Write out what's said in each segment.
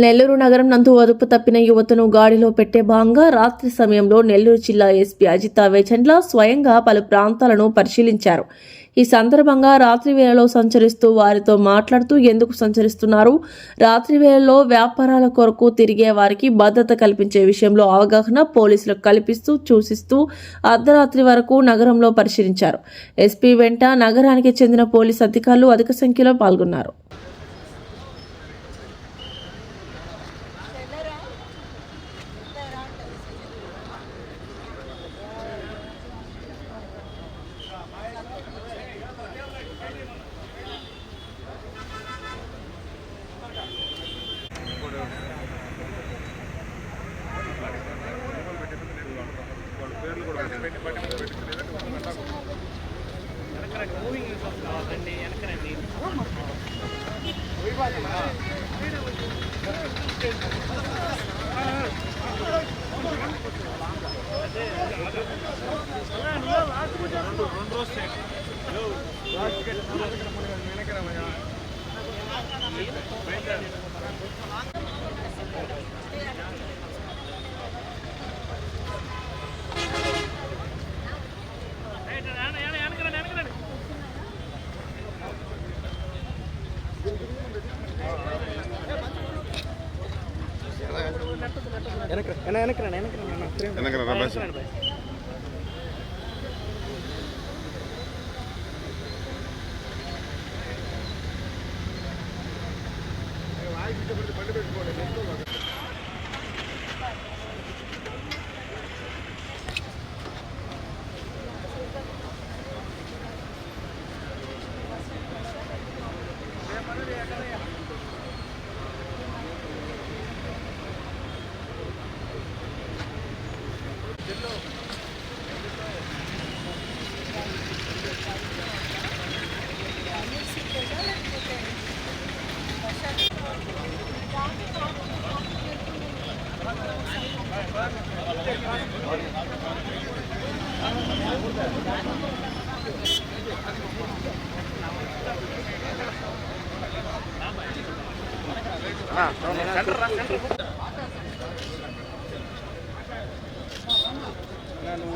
నెల్లూరు నగరం నందు అదుపు తప్పిన యువతను గాడిలో పెట్టే భాగంగా రాత్రి సమయంలో నెల్లూరు జిల్లా ఎస్పీ అజితా వేచండ్ల స్వయంగా పలు ప్రాంతాలను పరిశీలించారు. ఈ సందర్భంగా రాత్రి వేళలో సంచరిస్తూ వారితో మాట్లాడుతూ ఎందుకు సంచరిస్తున్నారు, రాత్రి వేళలో వ్యాపారాల కొరకు తిరిగే వారికి భద్రత కల్పించే విషయంలో అవగాహన పోలీసులకు కల్పిస్తూ సూచిస్తూ అర్ధరాత్రి వరకు నగరంలో పరిశీలించారు. ఎస్పీ వెంట నగరానికి చెందిన పోలీసు అధికారులు అధిక సంఖ్యలో పాల్గొన్నారు.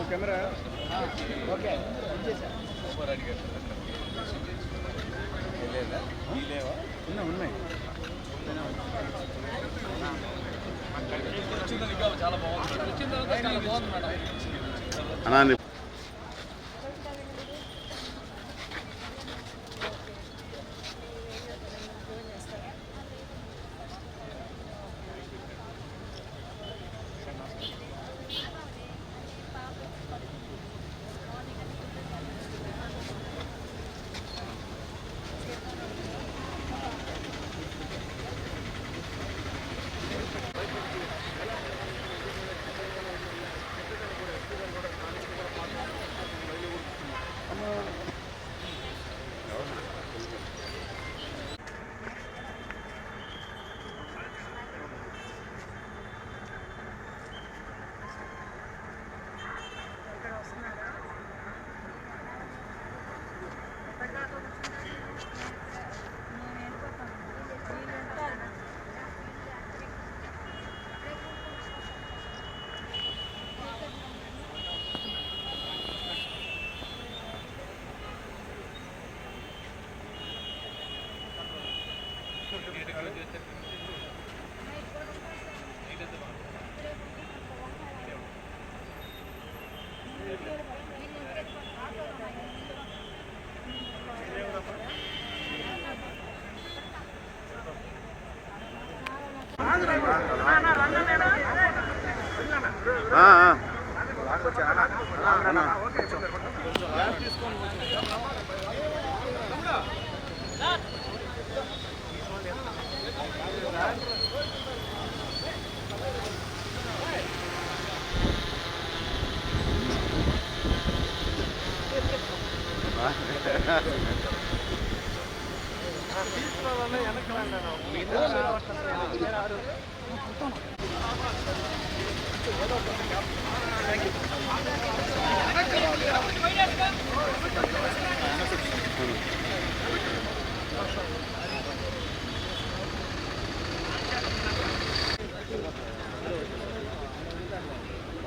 కెమెరా ఓకే ఉన్నాయి చాలా బాగుంది మేడం.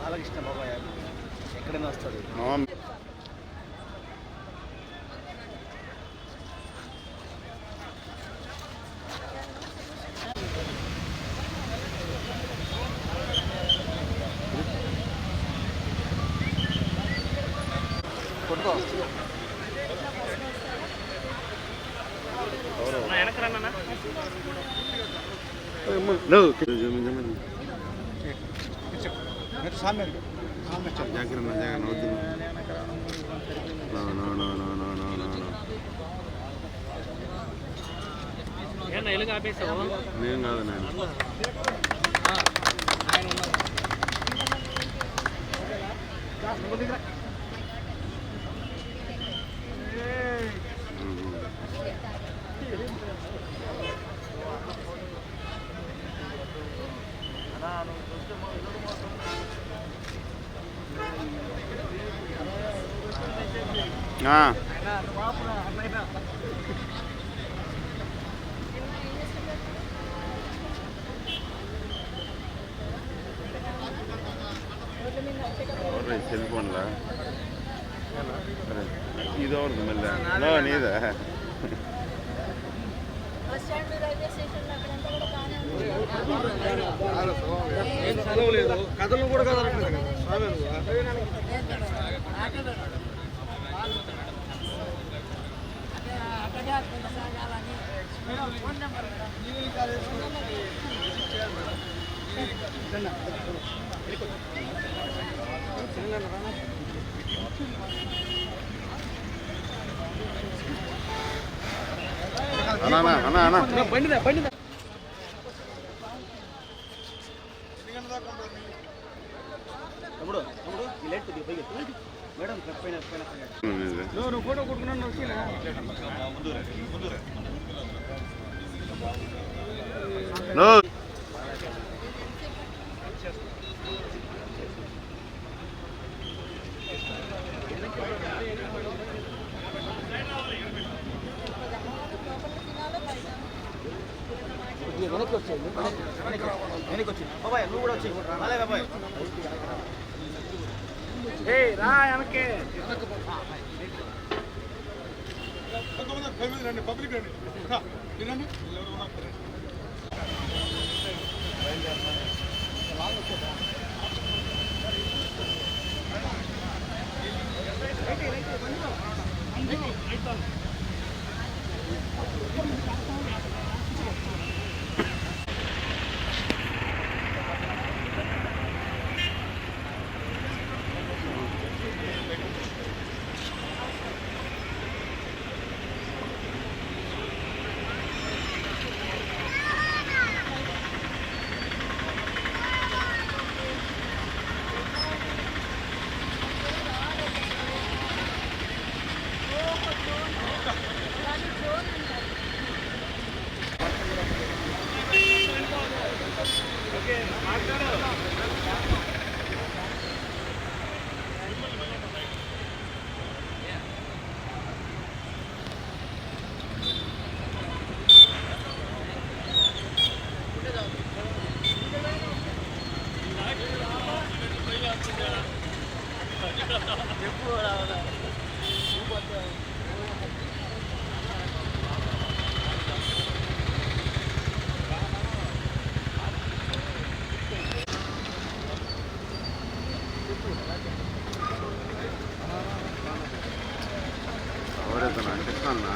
బాలకృష్ణ బాబాయ్ ఎక్కడైనా వస్తుంది. కొట్టుకో నేను కాదు నేను సెల్ ఫోన్లా ఇదవరదు మళ్ళీ నీదా కథలు కూడా కదా బండిదా బండిదా తమ్ముడు తమ్ముడు ఈ లైట్ కొద్దిగా పైకి ఎత్తు. మేడం పైన పైన నువ్వు ఫోటో కొట్టుకున్నాను వెనక్కి వచ్చాయి వెనక్కి వచ్చి బాబాయ్ నువ్వు కూడా వచ్చి అలాగే బాబాయ్ రా వెనక్కి రండి పబ్లిక్ రండి ఎవరైతే అనిపిస్తున్నా అన్న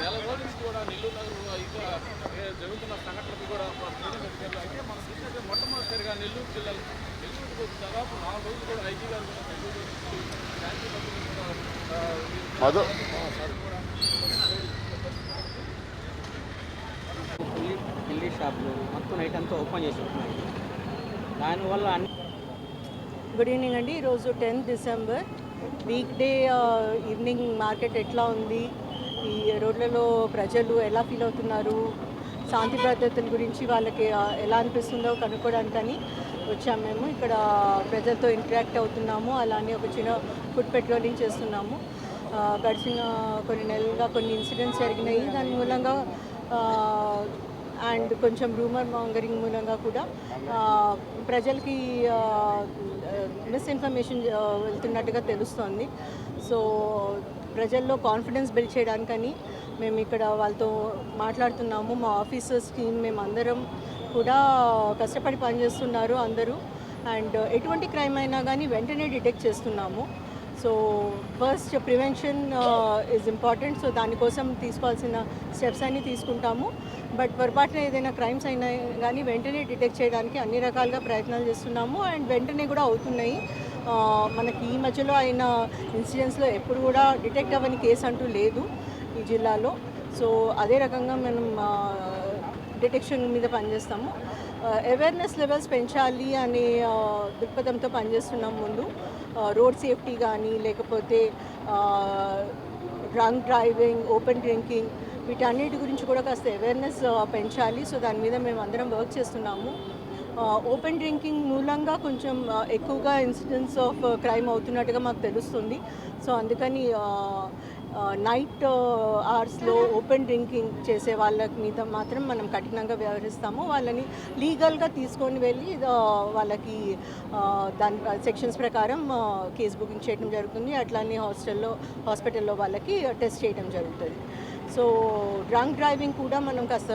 నెల రోజుల నుంచి కూడా నెల్లూరు నగరంలో ఇంకా జరుగుతున్న సంఘటనలు కూడా అయితే మనం చూసినట్టు మొట్టమొదటిసారిగా నెల్లూరు జిల్లాలో నెల్లూరుకు దాదాపు 4 రోజులు కూడా ఐజీ గారు కూడా నెల్లూరు శాంతి మధు ఢిల్లీ షాపులు మొత్తం నైట్ అంతా ఓపెన్ చేసి ఉంటున్నాయి. దానివల్ల అన్ని గుడ్ ఈవినింగ్ అండి. ఈరోజు 10th December week day evening market ఎట్లా ఉంది, ఈ రోడ్లలో ప్రజలు ఎలా ఫీల్ అవుతున్నారు, శాంతి భద్రతల గురించి వాళ్ళకి ఎలా అనిపిస్తుందో కనుక్కోవడానికని వచ్చాము. మేము ఇక్కడ ప్రజలతో ఇంటరాక్ట్ అవుతున్నాము, అలానే ఒక చిన్న ఫుడ్ పెట్రోలింగ్ చేస్తున్నాము. గడిచిన కొన్ని నెలలుగా కొన్ని ఇన్సిడెంట్స్ జరిగినాయి, దాని మూలంగా అండ్ కొంచెం రూమర్ మాంగరింగ్ మూలంగా కూడా ప్రజలకి మిస్ఇన్ఫర్మేషన్ వెళ్తున్నట్టుగా తెలుస్తోంది. సో ప్రజల్లో కాన్ఫిడెన్స్ బిల్డ్ చేయడానికని మేము ఇక్కడ వాళ్ళతో మాట్లాడుతున్నాము. మా ఆఫీసర్స్ టీమ్ మేము అందరం కూడా కష్టపడి పనిచేస్తున్నారు అందరూ. అండ్ ఎటువంటి క్రైమ్ అయినా కానీ వెంటనే డిటెక్ట్ చేస్తున్నాము. So first prevention is important. So దానికోసం తీసుకోవాల్సిన స్టెప్స్ అన్నీ తీసుకుంటాము. బట్ పొరపాటున ఏదైనా క్రైమ్స్ అయినా కానీ వెంటనే డిటెక్ట్ చేయడానికి అన్ని రకాలుగా ప్రయత్నాలు చేస్తున్నాము. అండ్ వెంటనే కూడా అవుతున్నాయి. మనకి ఈ మధ్యలో అయిన ఇన్సిడెంట్స్లో ఎప్పుడు కూడా డిటెక్ట్ అవ్వని కేసు అంటూ లేదు ఈ జిల్లాలో. సో అదే రకంగా మనం డిటెక్షన్ మీద పనిచేస్తాము. అవేర్నెస్ లెవెల్స్ పెంచాలి అనే దృక్పథంతో పనిచేస్తున్నాం. ముందు రోడ్ సేఫ్టీ కానీ, లేకపోతే డ్రంక్ డ్రైవింగ్, ఓపెన్ డ్రింకింగ్, వీటన్నిటి గురించి కూడా కాస్త అవేర్నెస్ పెంచాలి. సో దాని మీద మేము అందరం వర్క్ చేస్తున్నాము. ఓపెన్ డ్రింకింగ్ మూలంగా కొంచెం ఎక్కువగా ఇన్సిడెంట్స్ ఆఫ్ క్రైమ్ అవుతున్నట్టుగా మాకు తెలుస్తుంది. సో అందుకని నైట్ అవర్స్లో ఓపెన్ డ్రింకింగ్ చేసే వాళ్ళ మీద మాత్రం మనం కఠినంగా వ్యవహరిస్తాము. వాళ్ళని లీగల్గా తీసుకొని వెళ్ళి వాళ్ళకి దాని సెక్షన్స్ ప్రకారం కేసు బుకింగ్ చేయడం జరుగుతుంది. అట్లానే హాస్పిటల్లో వాళ్ళకి టెస్ట్ చేయడం జరుగుతుంది. సో డ్రంక్ డ్రైవింగ్ కూడా మనం కాస్త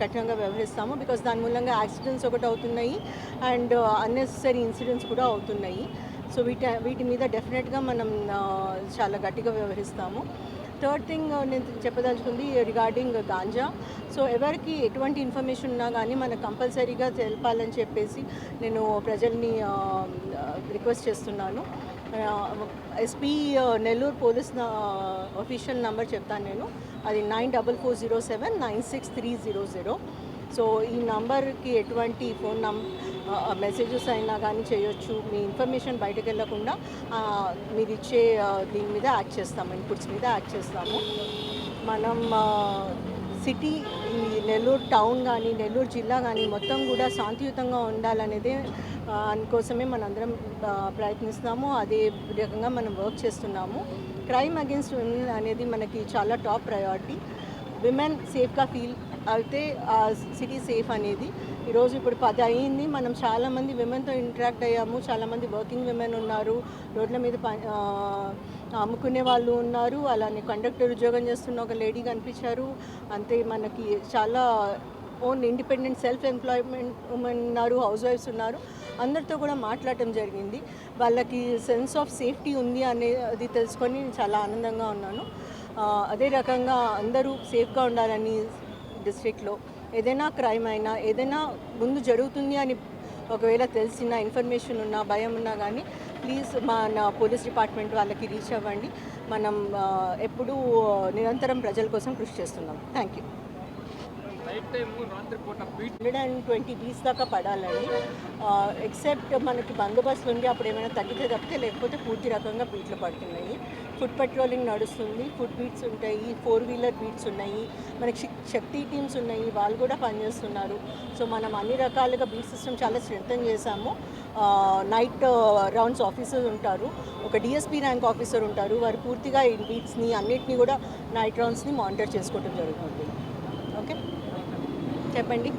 కఠినంగా వ్యవహరిస్తాము. బికాస్ దాని మూలంగా యాక్సిడెంట్స్ ఒకటి అవుతున్నాయి అండ్ అన్నెసరీ ఇన్సిడెంట్స్ కూడా అవుతున్నాయి. సో వీటి మీద డెఫినెట్గా మనం చాలా గట్టిగా వ్యవహరిస్తాము. థర్డ్ థింగ్ నేను చెప్పదలుచుకుంది రిగార్డింగ్ గాంజా. సో ఎవరికి ఎటువంటి ఇన్ఫర్మేషన్ ఉన్నా కానీ మనకు కంపల్సరీగా తెలపాలని చెప్పేసి నేను ప్రజల్ని రిక్వెస్ట్ చేస్తున్నాను. SP Nellore police official number చెప్తాను నేను, అది 9440796300. సో ఈ నంబర్కి ఎటువంటి ఫోన్ మెసేజెస్ అయినా కానీ చేయొచ్చు. మీ ఇన్ఫర్మేషన్ బయటకు వెళ్ళకుండా మీరు ఇచ్చే దీని మీద యాక్ట్ చేస్తాము, ఇన్పుట్స్ మీద యాక్ట్ చేస్తాము. మనం సిటీ, ఈ నెల్లూరు టౌన్ కానీ నెల్లూరు జిల్లా కానీ మొత్తం కూడా శాంతియుతంగా ఉండాలనేదే అందుకోసమే మనందరం ప్రయత్నిస్తున్నాము. అదే రకంగా మనం వర్క్ చేస్తున్నాము. క్రైమ్ అగెన్స్ట్ విమెన్ అనేది మనకి చాలా టాప్ ప్రయారిటీ. విమెన్ సేఫ్గా ఫీల్ అయితే సిటీ సేఫ్ అనేది. ఈరోజు ఇప్పుడు 10 అయ్యింది, మనం చాలామంది విమెన్తో ఇంటరాక్ట్ అయ్యాము. చాలామంది వర్కింగ్ విమెన్ ఉన్నారు, రోడ్ల మీద అమ్ముకునే వాళ్ళు ఉన్నారు, అలానే కండక్టర్ ఉద్యోగం చేస్తున్న ఒక లేడీ కనిపించారు. అంతే మనకి చాలా own independent self employment women ఉన్నారు, హౌస్ వైఫ్స్ ఉన్నారు. అందరితో కూడా మాట్లాడటం జరిగింది. వాళ్ళకి సెన్స్ ఆఫ్ సేఫ్టీ ఉంది అనేది తెలుసుకొని చాలా ఆనందంగా ఉన్నాను. అదే రకంగా అందరూ సేఫ్గా ఉండాలని డిస్ట్రిక్ట్లో ఏదైనా క్రైమ్ అయినా ఏదైనా ముందు జరుగుతుంది అని ఒకవేళ తెలిసిన ఇన్ఫర్మేషన్ ఉన్నా భయం ఉన్నా కానీ ప్లీజ్ మన పోలీస్ డిపార్ట్మెంట్ వాళ్ళకి రీచ్ అవ్వండి. మనం ఎప్పుడూ నిరంతరం ప్రజల కోసం కృషి చేస్తున్నాం. Thank you. 120 బీస్ దాకా పడాలండి. ఎక్సెప్ట్ మనకి బందోబస్తులు ఉంది, అప్పుడు ఏమైనా తప్పితే లేకపోతే పూర్తి రకంగా బీట్లు పడుతున్నాయి. ఫుడ్ పెట్రోలింగ్ నడుస్తుంది, ఫుడ్ బీట్స్ ఉంటాయి, 4-వీలర్ బీట్స్ ఉన్నాయి, మనకి శక్తి టీమ్స్ ఉన్నాయి, వాళ్ళు కూడా పనిచేస్తున్నారు. సో మనం అన్ని రకాలుగా బీట్ సిస్టమ్ చాలా స్ట్రెంథన్ చేశాము. నైట్ రౌండ్స్ ఆఫీసర్స్ ఉంటారు, ఒక డిఎస్పీ ర్యాంక్ ఆఫీసర్ ఉంటారు, వారు పూర్తిగా ఈ బీట్స్ని అన్నిటినీ కూడా నైట్ రౌండ్స్ని మానిటర్ చేసుకోవడం జరుగుతుంది. ఓకే, చెప్పండి.